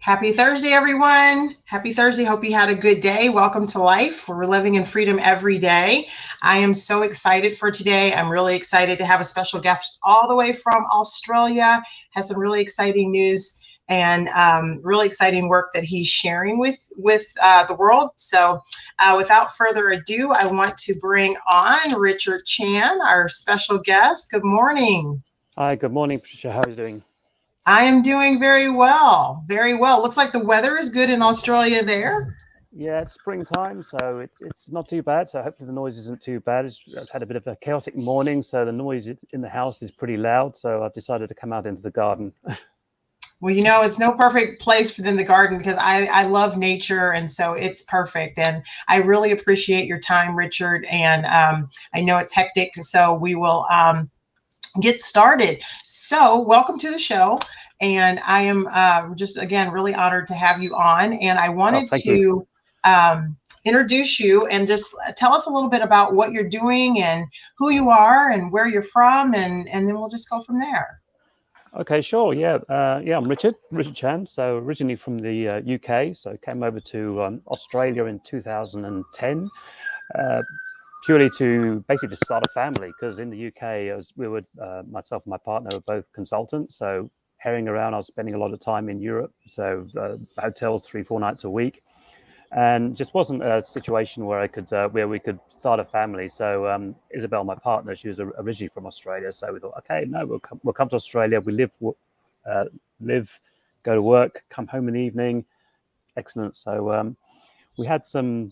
Happy Thursday, everyone. Happy Thursday. Hope you had a good day. Welcome to life. We're living in freedom every day. I am so excited for today. I'm really excited to have a special guest all the way from Australia. Has some really exciting news and really exciting work that he's sharing with the world. So without further ado, I want to bring on Richard Chan, our special guest. Good morning. Hi, good morning, Patricia. How are you doing? I am doing very well, very well. Looks like the weather is good in Australia there. Yeah, it's springtime, so it's not too bad. So hopefully the noise isn't too bad. I've had a bit of a chaotic morning, so the noise in the house is pretty loud. So I've decided to come out into the garden. Well, it's no perfect place within the garden because I love nature, and so it's perfect. And I really appreciate your time, Richard. And I know it's hectic, so we will get started. So welcome to the show. And I am just, again, really honored to have you on. And I Oh, wanted thank you. to introduce you and just tell us a little bit about what you're doing and who you are and where you're from. And then we'll just go from there. Okay, sure. Yeah. I'm Richard Chan. So originally from the UK, so came over to Australia in 2010. Uh, Purely to basically to start a family, because in the UK, myself and my partner were both consultants. So herring around, I was spending a lot of time in Europe, so hotels 3-4 nights a week, and just wasn't a situation where we could start a family. So Isabel, my partner, she was originally from Australia, so we thought, okay, no, we'll come to Australia. We uh, live, go to work, come home in the evening. Excellent. So we had some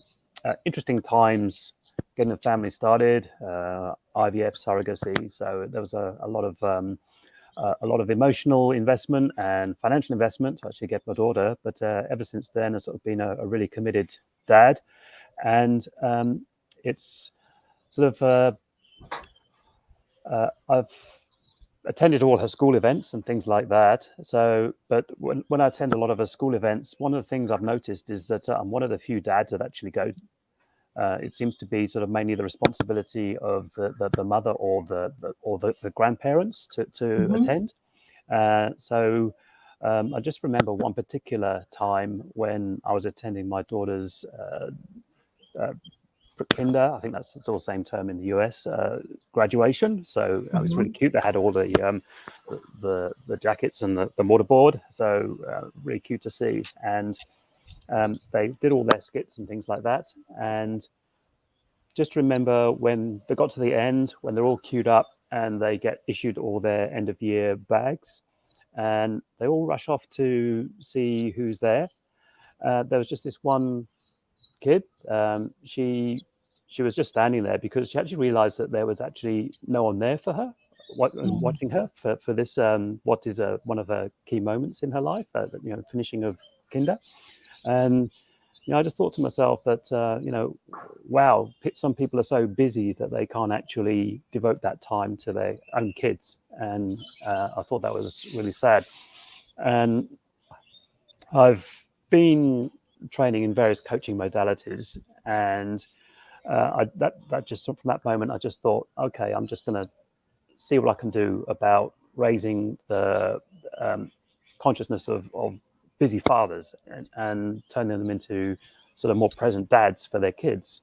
interesting times getting the family started, IVF, surrogacy. So there was a lot of emotional investment and financial investment to actually get my daughter. But ever since then, I've sort of been a really committed dad, and it's sort of I've attended all her school events and things like that. So, but when I attend a lot of her school events, one of the things I've noticed is that I'm one of the few dads that actually go. It seems to be sort of mainly the responsibility of the mother or the grandparents to Mhm. attend. So I just remember one particular time when I was attending my daughter's uh, kinder. I think that's still the same term in the US. Graduation. So it was really Mhm. cute. They had all the jackets and the mortarboard. So really cute to see. And they did all their skits and things like that. And just remember when they got to the end, when they're all queued up and they get issued all their end of year bags, and they all rush off to see who's there. There was just this one kid. She was just standing there because she actually realised that there was actually no one there for her, Mhm. watching her for this what is one of her key moments in her life, finishing of kinder. And I just thought to myself that wow, some people are so busy that they can't actually devote that time to their own kids, and I thought that was really sad. And I've been training in various coaching modalities, and that just from that moment, I just thought, okay, I'm just going to see what I can do about raising the um, consciousness of busy fathers and turning them into sort of more present dads for their kids.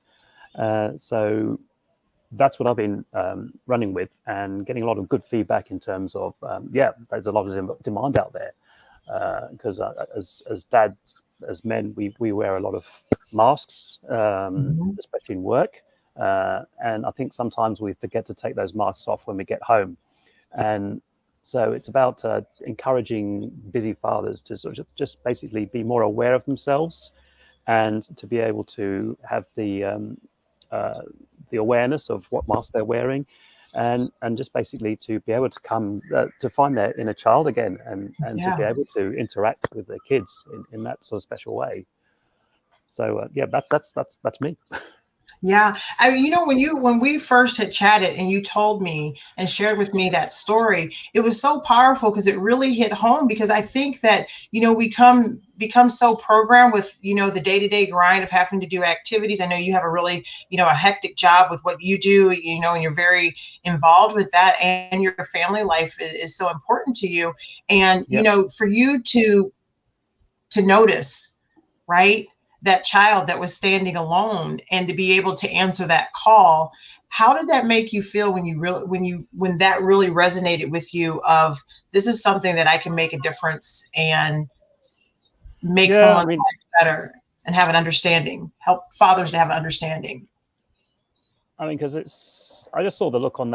So that's what I've been running with and getting a lot of good feedback in terms of, yeah, there's a lot of demand out there because as dads, as men, we wear a lot of masks, Mhm. especially in work. And I think sometimes we forget to take those masks off when we get home. And so it's about encouraging busy fathers to sort of just basically be more aware of themselves and to be able to have uh, the awareness of what mask they're wearing, and just basically to be able to come to find their inner child again, and to be Yeah. able to interact with their kids in that sort of special way. So yeah, that's me. Yeah. When we first had chatted and you told me and shared with me that story, it was so powerful because it really hit home because I think that, we become so programmed with, the day-to-day grind of having to do activities. I know you have a really, a hectic job with what you do, and you're very involved with that and your family life is so important to you. And, Yep. for you to to notice, right, that child that was standing alone and to be able to answer that call. How did that make you feel when that really resonated with you of this is something that I can make a difference and make someone's life better and have an understanding, help fathers to have an understanding? I mean, because I just saw the look on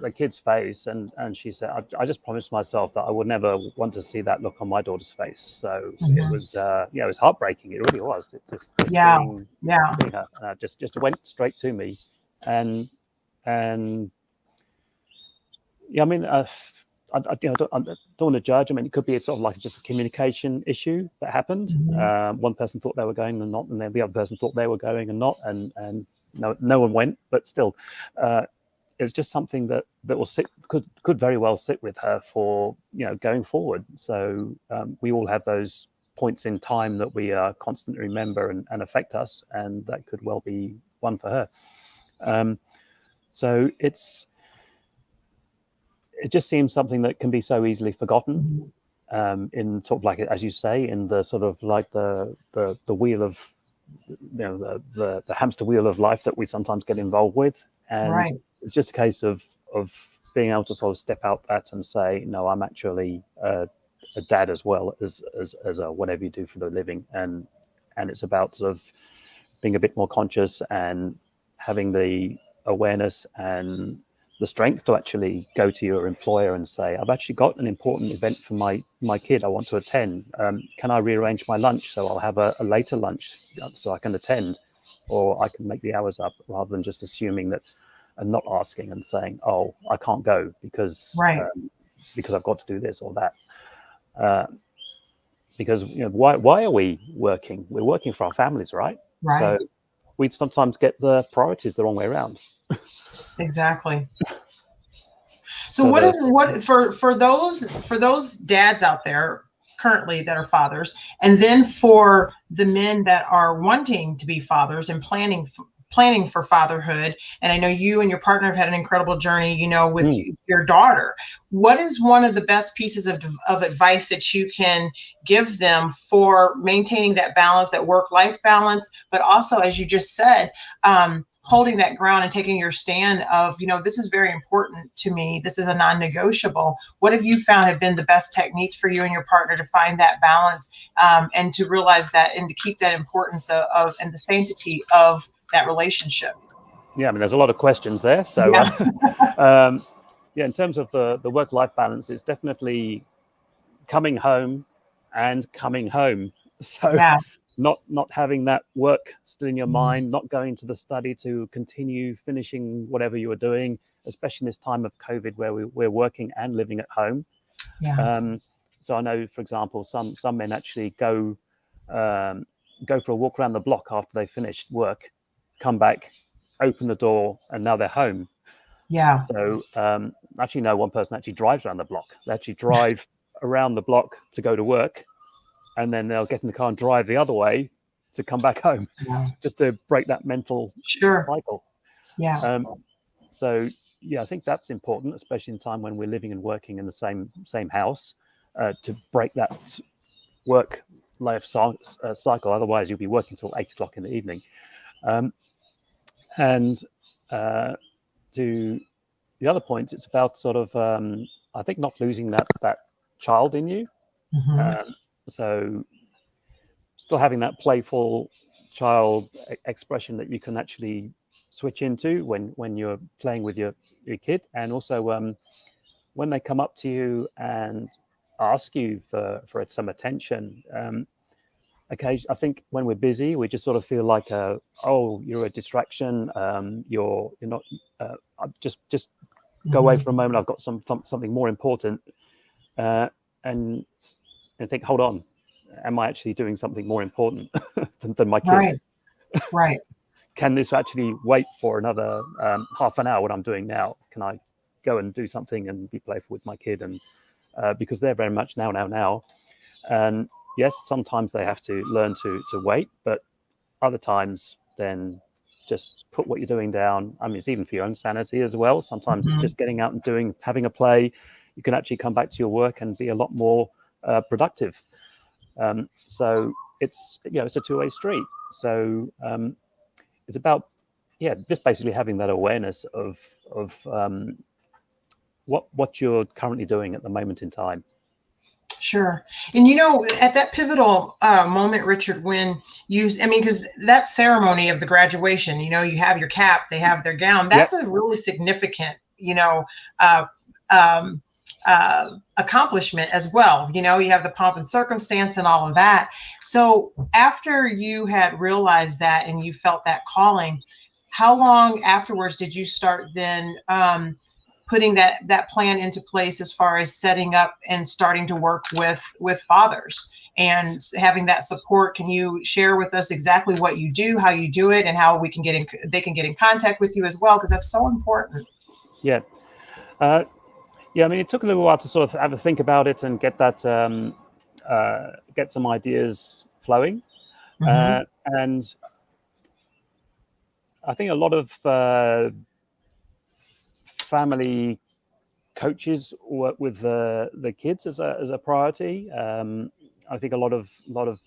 the kid's face, and she said, I just promised myself that I would never want to see that look on my daughter's face. So it was, it was heartbreaking. It really was. It just seeing her, just went straight to me, and yeah, I mean, I don't want to judge. I mean, it could be sort of like just a communication issue that happened. One person thought they were going and not, and then the other person thought they were going and not, and no one went. But still, it's just something that will could very well sit with her for going forward. So we all have those points in time that we constantly remember and affect us, and that could well be one for her. So it just seems something that can be so easily forgotten, in sort of like, as you say, in the sort of like the wheel of, the hamster wheel of life that we sometimes get involved with. And it's just a case of being able to sort of step out that and say, no, I'm actually a dad as well as a whatever you do for the living. And it's about sort of being a bit more conscious and having the awareness and the strength to actually go to your employer and say, I've actually got an important event for my kid I want to attend. Can I rearrange my lunch so I'll have a later lunch so I can attend, or I can make the hours up, rather than just assuming that and not asking and saying, oh, I can't go because I've got to do this or that. Because why are we working? We're working for our families, right? So we sometimes get the priorities the wrong way around. Exactly. So what for those dads out there currently that are fathers, and then for the men that are wanting to be fathers and planning for fatherhood, and I know you and your partner have had an incredible journey, with your daughter. What is one of the best pieces of advice that you can give them for maintaining that balance, that work-life balance, but also, as you just said, holding that ground and taking your stand of, this is very important to me. This is a non-negotiable. What have you found have been the best techniques for you and your partner to find that balance, and to realize that, and to keep that importance of and the sanctity of that relationship? Yeah, I mean, there's a lot of questions there. So, in terms of the work-life balance, it's definitely coming home and coming home. So not having that work still in your mind, not going to the study to continue finishing whatever you were doing, especially in this time of COVID where we're working and living at home. So I know, for example, some men actually go for a walk around the block after they finished work, come back, open the door, and now they're home. So actually, no, one person actually drives around the block. They actually drive around the block to go to work, and then they'll get in the car and drive the other way to come back home, just to break that mental cycle. So I think that's important, especially in time when we're living and working in the same house, to break that work life cycle. Otherwise, you'll be working till 8 o'clock in the evening. And to the other point, it's about sort of, I think, not losing that child in you. So still having that playful child expression that you can actually switch into when you're playing with your kid. And also when they come up to you and ask you for some attention, occasionally, I think when we're busy, we just sort of feel like, oh, you're a distraction. You're not. Just go away for a moment. I've got something more important, and think, hold on, am I actually doing something more important than my kid? Right. Can this actually wait for another half an hour? What I'm doing now? Can I go and do something and be playful with my kid? And because they're very much now. And yes, sometimes they have to learn to wait, but other times then just put what you're doing down. I mean, it's even for your own sanity as well. Sometimes just getting out and having a play, you can actually come back to your work and be a lot more productive. So it's it's a two-way street. So it's about just basically having that awareness of what you're currently doing at the moment in time. Sure. And at that pivotal moment, Richard, when because that ceremony of the graduation, you have your cap, they have their gown. That's a really significant, uh, um, accomplishment as well. You have the pomp and circumstance and all of that. So after you had realized that and you felt that calling, how long afterwards did you start then putting that plan into place as far as setting up and starting to work with fathers and having that support? Can you share with us exactly what you do, how you do it, and how they can get in contact with you as well? Because that's so important. Yeah. I mean, it took a little while to sort of have a think about it and get that, get some ideas flowing. Mm-hmm. And I think a lot of family coaches work with the kids as a priority. I think a lot of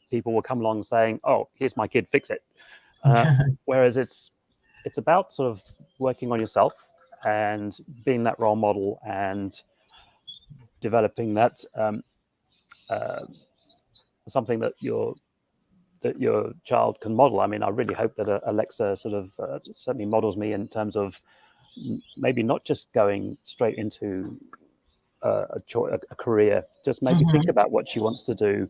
people will come along saying, "Oh, here's my kid, fix it." Whereas it's about sort of working on yourself and being that role model and developing that something that your child can model. I mean, I really hope that Alexa sort of certainly models me in terms of maybe not just going straight into a career, just maybe think about what she wants to do.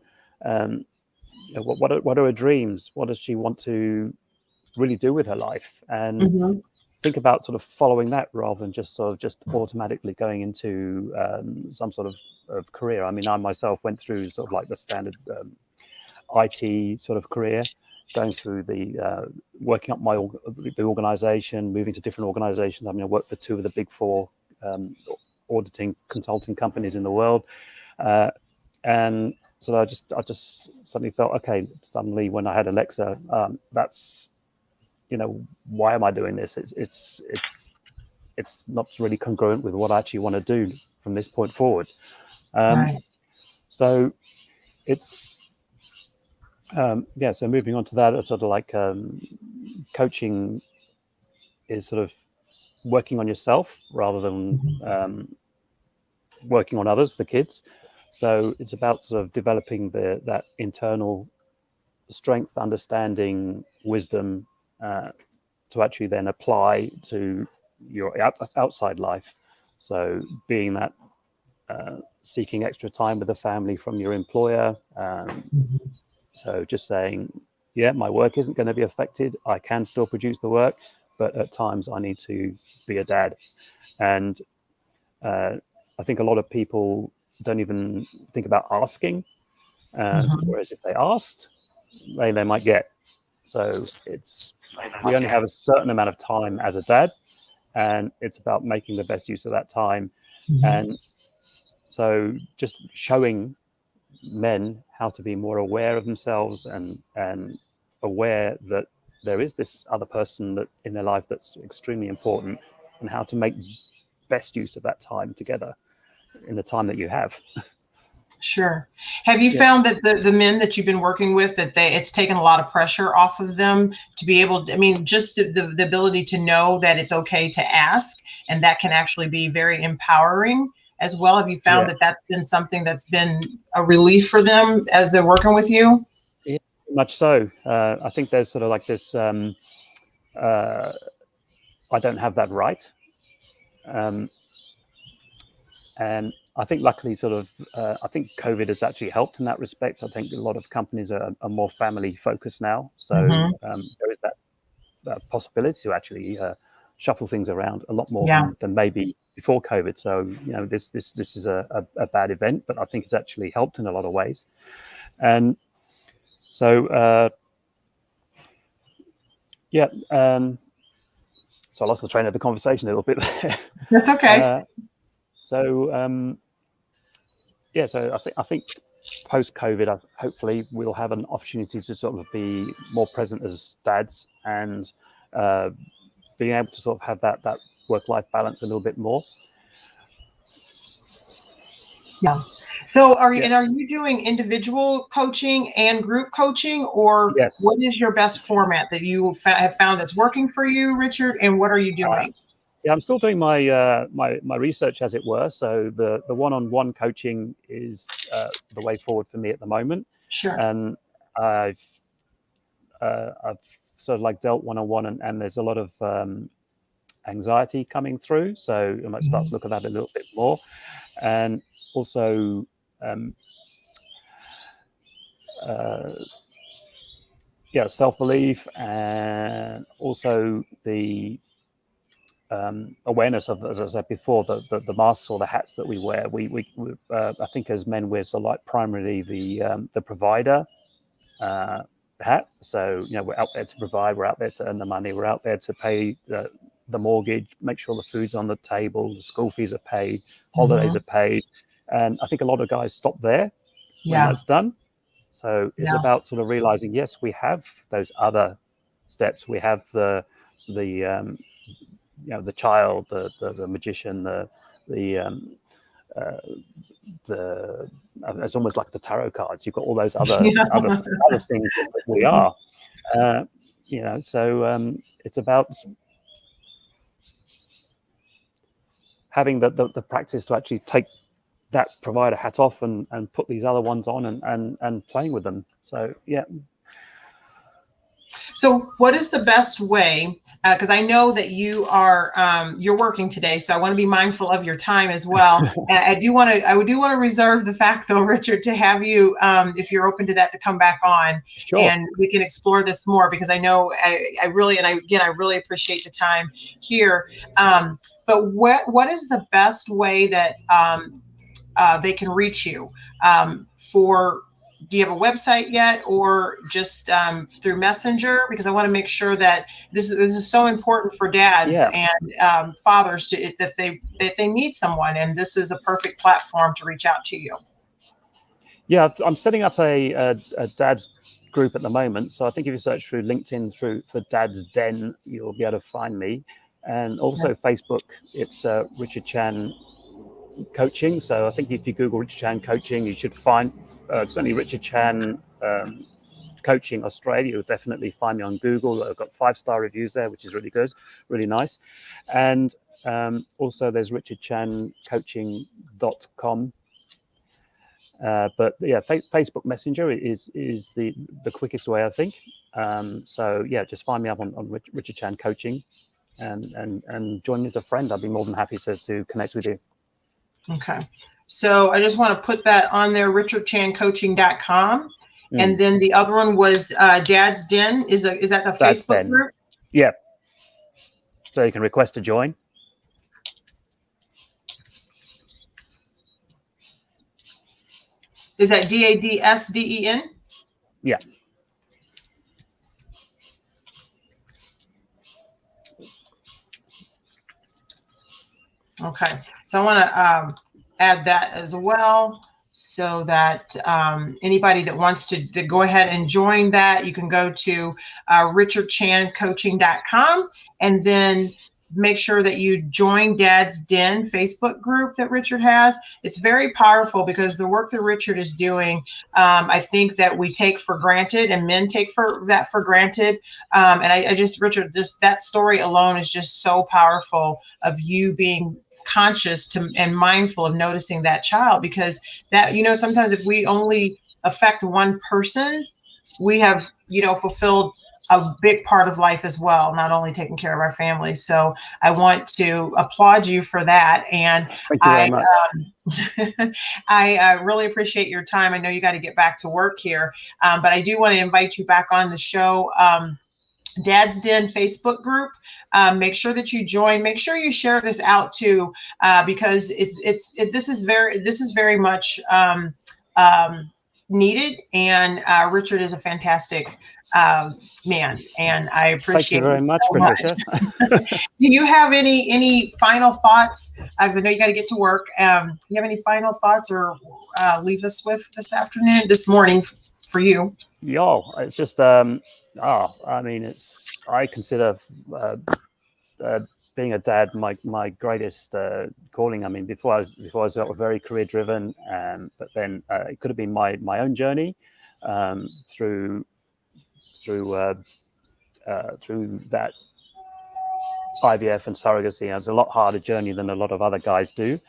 What are her dreams? What does she want to really do with her life? And think about sort of following that rather than just automatically going into some sort of career. I mean, I myself went through sort of like the standard IT sort of career, going through the working up the organization, moving to different organizations. I mean, I worked for 2 of the big 4 auditing consulting companies in the world, and so I just suddenly felt, okay, suddenly when I had Alexa, that's why am I doing this? It's not really congruent with what I actually want to do from this point forward. Right. So it's so moving on to that, it's sort of like coaching is sort of working on yourself rather than working on others, the kids. So it's about sort of developing that internal strength, understanding, wisdom to actually then apply to your outside life. So being that seeking extra time with the family from your employer. So just saying, yeah, my work isn't going to be affected. I can still produce the work, but at times I need to be a dad. And I think a lot of people don't even think about asking. Whereas if they asked, they might get. So we only have a certain amount of time as a dad, and it's about making the best use of that time. And so just showing men how to be more aware of themselves and aware that there is this other person that in their life that's extremely important, and how to make best use of that time together in the time that you have. Sure. Have you found that the men that you've been working with, that it's taken a lot of pressure off of them to be able to, I mean, just the ability to know that it's okay to ask, and that can actually be very empowering as well? Have you found that that's been something that's been a relief for them as they're working with you? Yeah, much so. I think there's sort of like this, I don't have that right. And I think luckily I think COVID has actually helped in that respect. I think a lot of companies are more family focused now. So there is that possibility to actually shuffle things around a lot more than maybe before COVID. So, this is a bad event, but I think it's actually helped in a lot of ways. And so, so I lost the train of the conversation a little bit there. That's okay. So I think post-COVID, hopefully we'll have an opportunity to sort of be more present as dads and being able to sort of have that work-life balance a little bit more. Yeah. So are you doing individual coaching and group coaching, or Yes. what is your best format that you have found that's working for you, Richard? And what are you doing? Yeah, I'm still doing my my research, as it were. So the one-on-one coaching is the way forward for me at the moment. Sure. And I've sort of like dealt one-on-one, and there's a lot of anxiety coming through. So I might start to look at that a little bit more, and also self-belief, and also the awareness of, as I said before, the masks or the hats that we wear. We I think as men, we're sort of like primarily the provider hat. So we're out there to provide, we're out there to earn the money, we're out there to pay the mortgage, make sure the food's on the table, the school fees are paid, holidays are paid. And I think a lot of guys stop there when that's done. So it's about sort of realizing, yes, we have those other steps. We have the child, the magician, it's almost like the tarot cards. You've got all those other things that we are. So it's about having the practice to actually take that provider hat off and put these other ones on and playing with them. So yeah. So what is the best way, because I know that you are you're working today, so I want to be mindful of your time as well. And I do want to reserve the fact, though, Richard, to have you, if you're open to that, to come back on. Sure. And we can explore this more, because I know I really appreciate the time here. But what is the best way that they can reach you do you have a website yet, or just through Messenger? Because I want to make sure that this is so important for dads and fathers that they need someone, and this is a perfect platform to reach out to you. Yeah, I'm setting up a dad's group at the moment. So I think if you search through LinkedIn for Dad's Den, you'll be able to find me. And also Facebook, it's Richard Chan Coaching. So I think if you Google Richard Chan Coaching, you should find certainly Richard Chan Coaching Australia. You'll definitely find me on Google. I've got 5-star reviews there, which is really good, really nice. And also there's richardchancoaching.com. But yeah, Facebook Messenger is the quickest way, I think. So yeah, just find me up on Richard Chan Coaching and join me as a friend. I'd be more than happy to connect with you. Okay. So I just want to put that on there, richardchancoaching.com. And then the other one was Dad's Den. Is that the Dad's Facebook Den group? Yeah. So you can request to join. Is that DADSDEN? Yeah. Okay, so I want to add that as well, so that anybody that wants to go ahead and join that, you can go to richardchancoaching.com, and then make sure that you join Dad's Den Facebook group that Richard has. It's very powerful, because the work that Richard is doing, I think that we take for granted, and men take for granted. And I just, Richard, that story alone is just so powerful, of you being conscious and mindful of noticing that child, because that, sometimes if we only affect one person, we have, fulfilled a big part of life as well, not only taking care of our family. So I want to applaud you for that. And thank you very much. I really appreciate your time. I know you got to get back to work here, but I do want to invite you back on the show. Dad's Den Facebook group. Make sure that you join. Make sure you share this out too, because this is very much needed. And Richard is a fantastic man, and I appreciate. Thank you very much, Patricia. Do you have any final thoughts? Because I know you got to get to work. Do you have any final thoughts or leave us with this morning for you? Yeah, it's just I consider being a dad, my greatest calling. I mean, before I was very career driven, but then it could have been my own journey through that IVF and surrogacy. It's a lot harder journey than a lot of other guys do.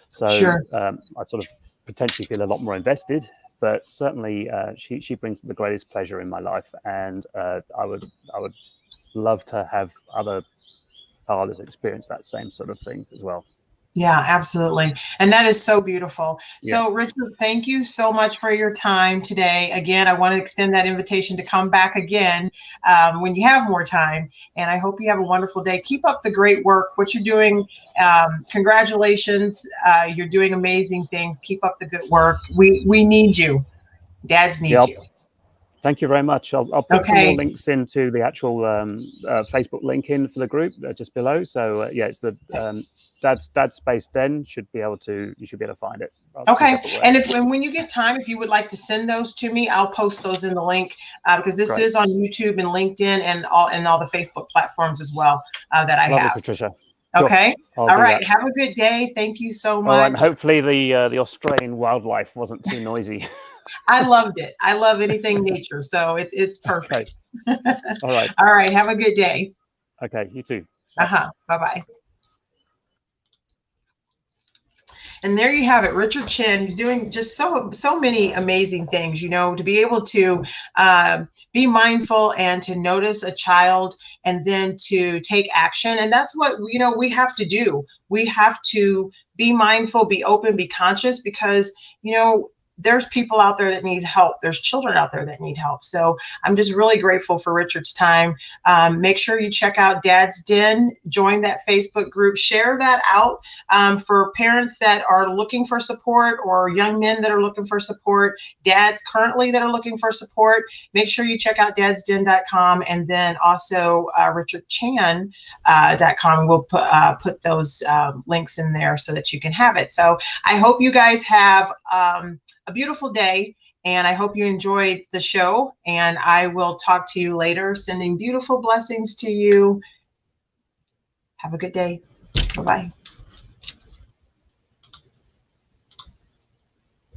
So Sure. I sort of potentially feel a lot more invested. But certainly, she brings the greatest pleasure in my life, and I would love to have other fathers experience that same sort of thing as well. Yeah, absolutely. And that is so beautiful. Yeah. So, Richard, thank you so much for your time today. Again, I want to extend that invitation to come back again when you have more time. And I hope you have a wonderful day. Keep up the great work. What you're doing, congratulations. You're doing amazing things. Keep up the good work. We need you. Dads need you. Thank you very much. I'll put some more links into the actual Facebook link in for the group just below. So yeah, it's the Dad Space Den. You should be able to find it. Okay. And when you get time, if you would like to send those to me, I'll post those in the link because this is on YouTube and LinkedIn and all the Facebook platforms as well that I Lovely, have. Patricia. Okay. All right. Have a good day. Thank you so much. All right. Hopefully the Australian wildlife wasn't too noisy. I loved it. I love anything nature, so it's perfect. Okay. All right. All right. Have a good day. Okay. You too. Bye-bye. And there you have it, Richard Chin. He's doing just so many amazing things, you know, to be able to be mindful and to notice a child and then to take action. And that's what, you know, we have to do. We have to be mindful, be open, be conscious, because, you know, there's people out there that need help. There's children out there that need help. So I'm just really grateful for Richard's time. Make sure you check out Dad's Den, join that Facebook group, share that out for parents that are looking for support or young men that are looking for support, dads currently that are looking for support. Make sure you check out dadsden.com and then also richardchan.com. We'll put those links in there so that you can have it. So I hope you guys have a beautiful day, and I hope you enjoyed the show, and I will talk to you later. Sending beautiful blessings to you. Have a good day. Bye-bye.